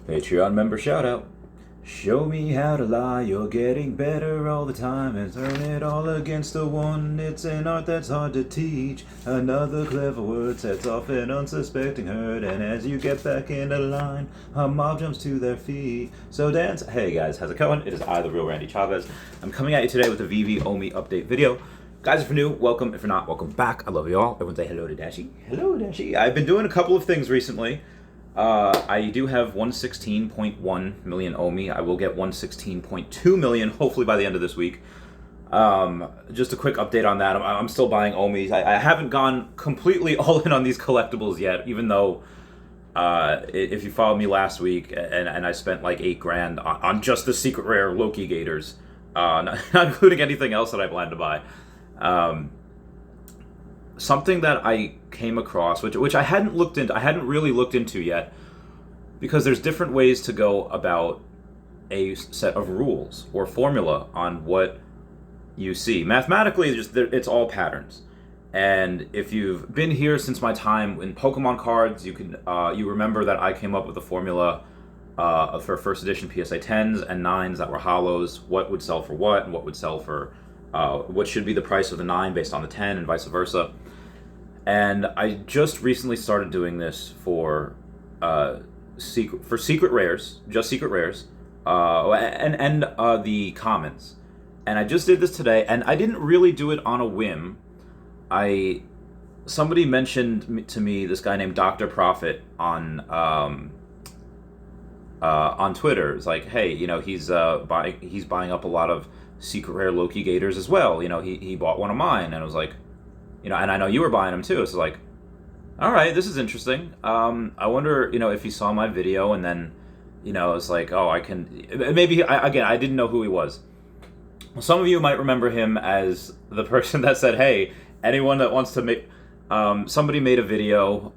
Patreon member shout out. Show me how to lie, you're getting better all the time, and turn it all against the one. It's an art that's hard to teach. Another clever word sets off an unsuspecting herd, and as you get back into line, a mob jumps to their feet. So dance. Hey guys, how's it going? It is I, the real Randy Chavez. I'm coming at you today with a Veve Omi update video. Guys, if you're new, welcome. If you're not, welcome back. I love you all. Everyone say hello to Dashi. Hello, Dashi. I've been doing a couple of things recently. I do have 116.1 million Omi. I will get 116.2 million hopefully by the end of this week. Just a quick update on that. I'm still buying Omis. I haven't gone completely all in on these collectibles yet, even though if you followed me last week and I spent like $8,000 on just the secret rare Loki Gators, not including anything else that I planned to buy. Something that I came across, which I hadn't really looked into yet, because there's different ways to go about a set of rules or formula on what you see. Mathematically, it's all patterns. And if you've been here since my time in Pokemon cards, you remember that I came up with a formula for first edition PSA 10s and 9s that were hollows, what would sell for what, and what would sell for what should be the price of the 9 based on the 10, and vice versa. And I just recently started doing this for secret rares, just secret rares, and the commons. And I just did this today, and I didn't really do it on a whim. Somebody mentioned to me this guy named Dr. Profit on Twitter. It's like, hey, he's buying up a lot of secret rare Loki Gators as well. He bought one of mine, and I was like, and I know you were buying them too. So like, all right, this is interesting. I wonder, if he saw my video and then, it's like, oh, I can maybe I didn't know who he was. Some of you might remember him as the person that said, hey, anyone that wants to make, somebody made a video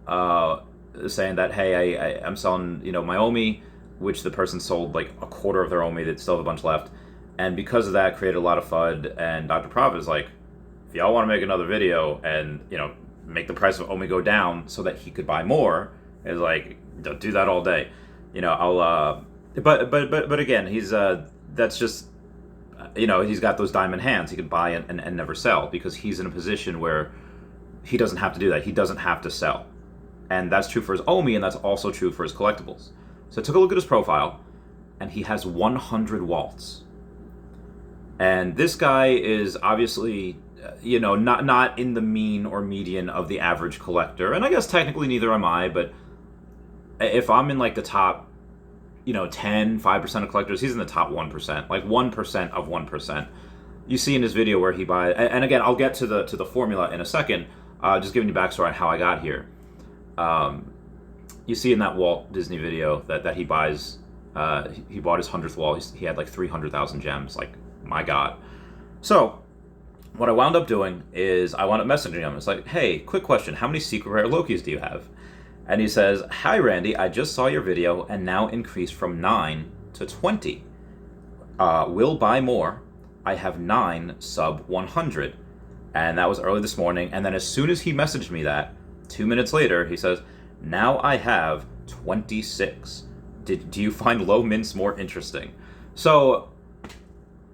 saying that, hey, I'm selling, my Omi, which the person sold like a quarter of their Omi. They still have a bunch left. And because of that, created a lot of FUD. And Dr. Profit is like, if y'all want to make another video and, make the price of Omi go down so that he could buy more, is like, do that all day. But again, he's, that's just, he's got those diamond hands. He could buy and never sell, because he's in a position where he doesn't have to do that. He doesn't have to sell. And that's true for his Omi, and that's also true for his collectibles. So I took a look at his profile, and he has 100 waltz. And this guy is obviously, not in the mean or median of the average collector. And I guess technically neither am I, but if I'm in like the top, 5% of collectors, he's in the top 1%, like 1% of 1%. You see in his video where he buys, and again, I'll get to the formula in a second, just giving you backstory on how I got here. You see in that Walt Disney video that he buys, he bought his 100th wall. He had like 300,000 gems, like, my God. So what I wound up doing is I wound up messaging him. It's like, hey, quick question. How many secret rare Lokis do you have? And he says, hi, Randy. I just saw your video and now increased from 9 to 20. Will buy more. I have 9 sub 100. And that was early this morning. And then as soon as he messaged me that, 2 minutes later, he says, now I have 26. Do you find low mints more interesting? So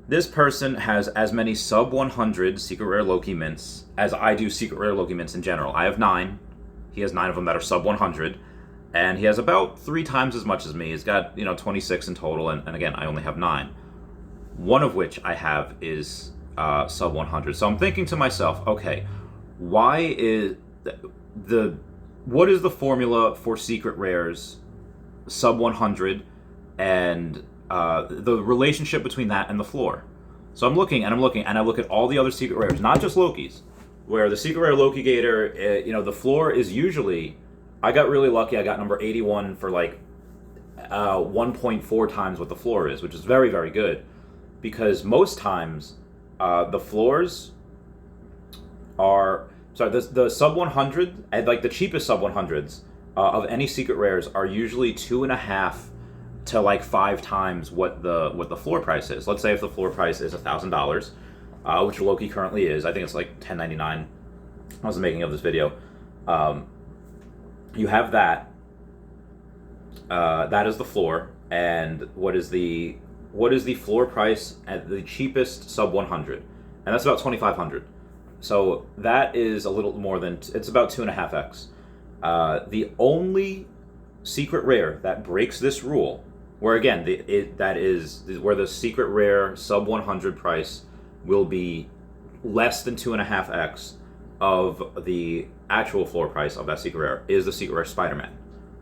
this person has as many sub 100 secret rare Loki mints as I do secret rare Loki mints in general. I have 9. He has 9 of them that are sub 100. And he has about 3 times as much as me. He's got, 26 in total. And again, I only have 9. One of which I have is sub 100. So I'm thinking to myself, okay, what is the formula for secret rares sub 100 and the relationship between that and the floor? So I'm looking, and I look at all the other secret rares, not just Loki's, where the secret rare Loki Gator, the floor is usually, I got really lucky, I got number 81 for like 1.4 times what the floor is, which is very, very good, because most times the floors are, the sub 100, and like the cheapest sub 100s of any secret rares are usually 2.5 to like 5 times what the floor price is. Let's say if the floor price is $1,000, which Loki currently is, I think it's like $10.99. I was making of this video. You have that, That is the floor. And what is the floor price at the cheapest sub 100? And that's about 2,500. So that is a little more than, it's about 2.5x. The only secret rare that breaks this rule, where again, that is where the secret rare sub 100 price will be less than 2.5x of the actual floor price of that secret rare, is the secret rare Spider-Man.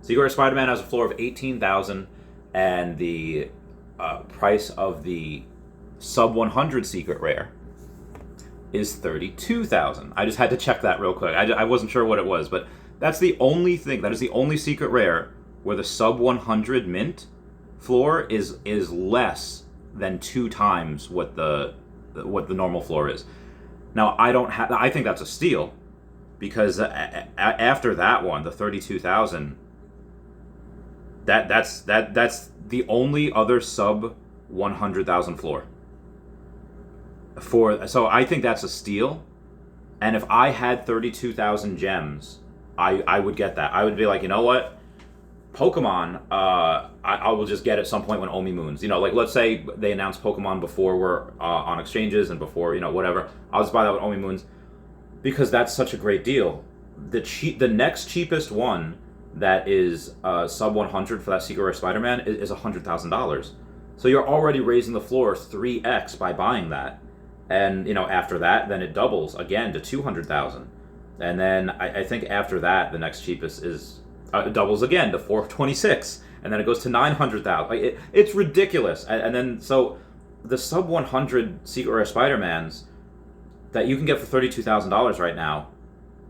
Secret rare Spider-Man has a floor of 18,000, and the price of the sub 100 secret rare is 32,000. I just had to check that real quick. I wasn't sure what it was, but that's the only thing. That is the only secret rare where the sub 100 mint floor is less than 2 times what the normal floor is. Now I think that's a steal, because after that one, the 32,000, that's the only other sub 100,000 floor. So I think that's a steal. And if I had 32,000 gems, I would get that. I would be like, you know what? Pokemon, I will just get at some point when Omi moons. Like let's say they announce Pokemon before we're on exchanges and before, whatever. I'll just buy that when Omi moons, because that's such a great deal. The next cheapest one that is sub 100 for that secret rare Spider-Man is $100,000. So you're already raising the floor 3x by buying that. And after that, then it doubles again to 200,000. And then I think after that, the next cheapest is doubles again to 426, and then it goes to 900,000. It's ridiculous. And then so the sub 100 secret rare Spider-Mans that you can get for $32,000 right now,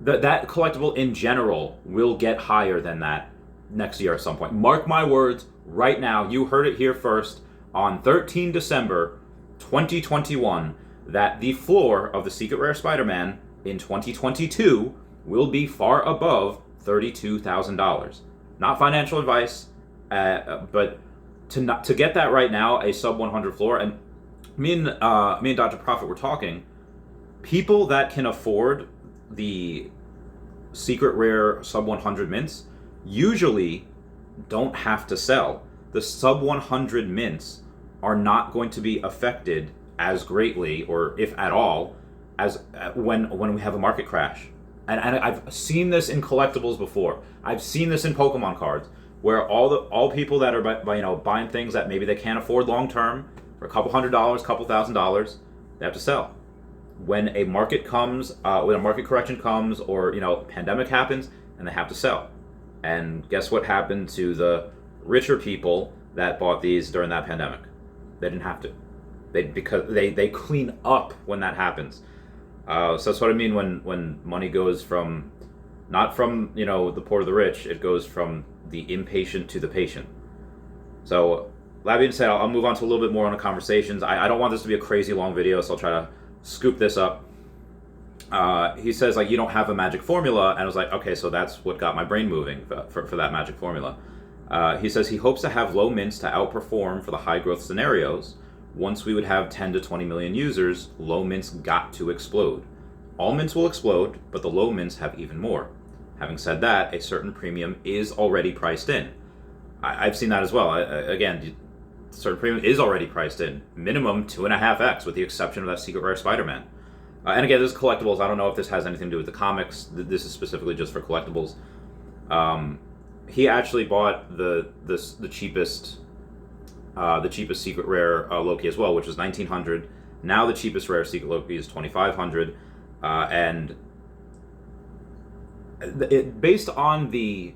that collectible in general will get higher than that next year at some point. Mark my words right now. You heard it here first on 13 December 2021 that the floor of the secret rare Spider-Man in 2022 will be far above $32,000. Not financial advice, but to get that right now, a sub 100 floor. And me and Dr. Profit were talking. People that can afford the secret rare sub 100 mints usually don't have to sell. The sub 100 mints are not going to be affected as greatly, or if at all, as when we have a market crash. And I've seen this in collectibles before. I've seen this in Pokemon cards, where all people that are buying things that maybe they can't afford long term for a couple $100, couple $1,000s, they have to sell. When a market comes, when a market correction comes, or pandemic happens, and they have to sell. And guess what happened to the richer people that bought these during that pandemic? They didn't have to. Because they clean up when that happens. So that's what I mean when money goes from, not from the poor to the rich, it goes from the impatient to the patient. So that being said, I'll move on to a little bit more on the conversations. I don't want this to be a crazy long video, so I'll try to scoop this up. He says, like, you don't have a magic formula, and I was like, okay, so that's what got my brain moving for that magic formula. He says he hopes to have low mints to outperform for the high growth scenarios. Once we would have 10 to 20 million users, low mints got to explode. All mints will explode, but the low mints have even more. Having said that, a certain premium is already priced in. I've seen that as well. Again, certain premium is already priced in. Minimum 2.5x, with the exception of that secret rare Spider-Man. And again, this is collectibles. I don't know if this has anything to do with the comics. This is specifically just for collectibles. He actually bought the cheapest secret rare Loki as well, which is 1,900. Now the cheapest rare secret Loki is 2,500, and based on the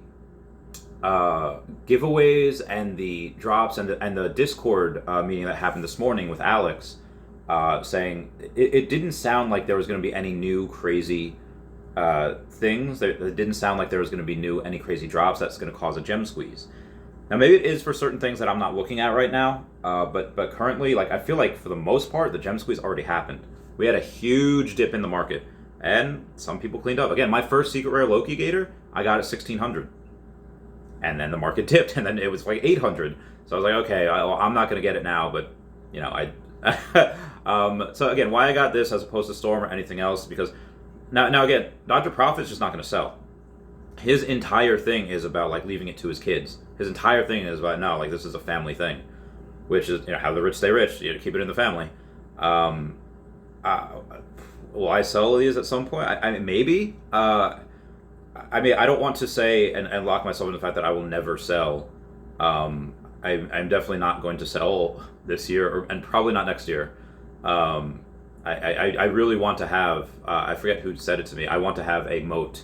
giveaways and the drops and the Discord meeting that happened this morning with Alex, saying it didn't sound like there was going to be any new crazy things. It didn't sound like there was going to be any crazy drops that's going to cause a gem squeeze. Now, maybe it is for certain things that I'm not looking at right now, but currently, like, I feel like for the most part, the gem squeeze already happened. We had a huge dip in the market, and some people cleaned up. Again, my first secret rare Loki Gator, I got at 1,600, and then the market dipped, and then it was like 800. So I was like, okay, I'm not going to get it now, but so again, why I got this as opposed to Storm or anything else? Because now again, Dr. Profit's just not going to sell. His entire thing is about like leaving it to his kids. His entire thing is about, no, like, this is a family thing, which is, how the rich stay rich. You keep it in the family. Will I sell these at some point? I mean, maybe. I don't want to say and lock myself in the fact that I will never sell. I'm definitely not going to sell this year, and probably not next year. I really want to have, I forget who said it to me, I want to have a moat.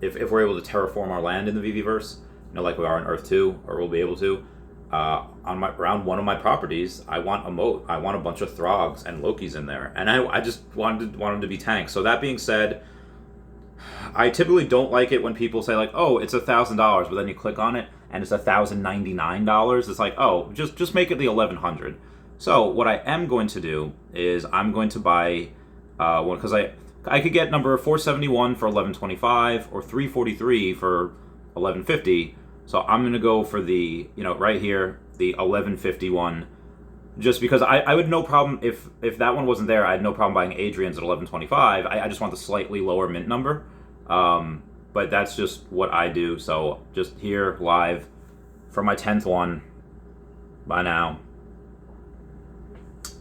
If we're able to terraform our land in the Veveverse, like we are in Earth 2, or we'll be able to, around one of my properties, I want a moat. I want a bunch of Throgs and Lokis in there. And I just want them to be tanks. So that being said, I typically don't like it when people say, like, oh, it's $1,000, but then you click on it and it's $1,099. It's like, oh, just make it the $1,100. So what I am going to do is I'm going to buy one, because I could get number 471 for $1,125 or 343 for $1,150. So I'm going to go for the, right here, the $1,151, just because I would no problem, if that one wasn't there, I had no problem buying Adrian's at $1,125. I just want the slightly lower mint number. But that's just what I do. So just here, live, for my 10th one, by now.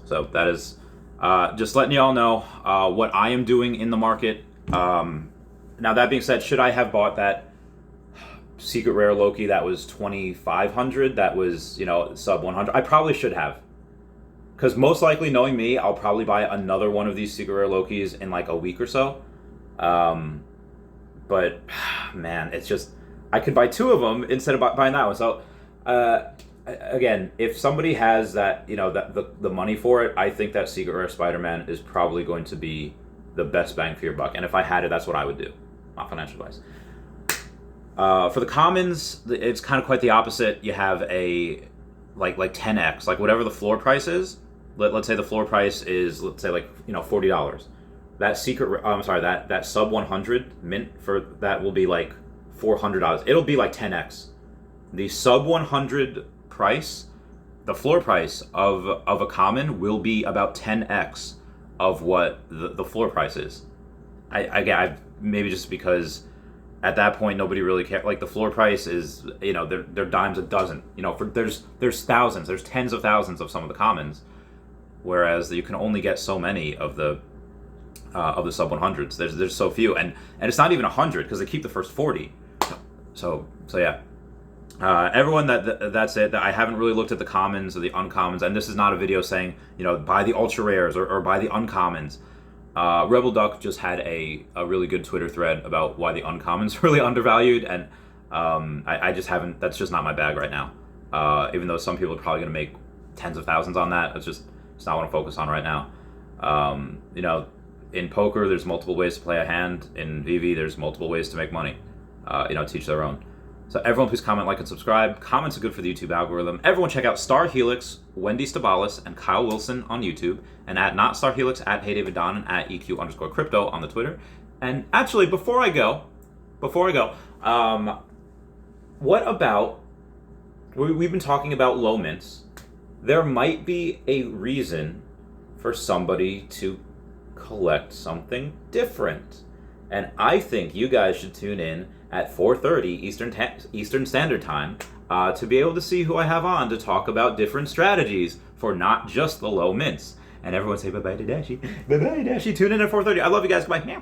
So that is just letting y'all know what I am doing in the market. Now, that being said, should I have bought that secret rare Loki that was 2,500, that was, sub 100? I probably should have. Because most likely, knowing me, I'll probably buy another one of these secret rare Lokis in like a week or so. But, man, it's just, I could buy two of them instead of buying that one. So, again, if somebody has that, the money for it, I think that secret rare Spider-Man is probably going to be the best bang for your buck. And if I had it, that's what I would do. Not financial advice. For the commons, it's kind of quite the opposite. You have a like 10x, like whatever the floor price is. Let's say the floor price is, let's say, like, $40. That that sub 100 mint for that will be like $400. It'll be like 10x. The sub 100 price, the floor price of a common will be about 10x of what the floor price is. I maybe just because at that point nobody really cares. Like, the floor price is, they're dimes a dozen. There's thousands, there's tens of thousands of some of the commons, whereas you can only get so many of the sub 100s. There's so few, and it's not even 100 because they keep the first 40. So yeah. Everyone, that's it. I haven't really looked at the commons or the uncommons, and this is not a video saying, buy the ultra rares or buy the uncommons. Rebel Duck just had a really good Twitter thread about why the uncommons are really undervalued, and I just haven't. That's just not my bag right now. Even though some people are probably going to make tens of thousands on that, it's not what I'm focused on right now. In poker, there's multiple ways to play a hand. In VV, there's multiple ways to make money. Teach their own. So everyone, please comment, like, and subscribe. Comments are good for the YouTube algorithm. Everyone check out Star Helix, Wendy Stibalis, and Kyle Willson on YouTube, and at Not Star Helix, at Hey David Don, and at EQ_crypto on the Twitter. And actually, before I go, what about, we've been talking about low mints. There might be a reason for somebody to collect something different. And I think you guys should tune in at 4:30 Eastern Standard Time to be able to see who I have on to talk about different strategies for not just the low mints. And everyone say bye-bye to Dashi. Bye-bye, Dashi. Tune in at 4:30. I love you guys. Bye.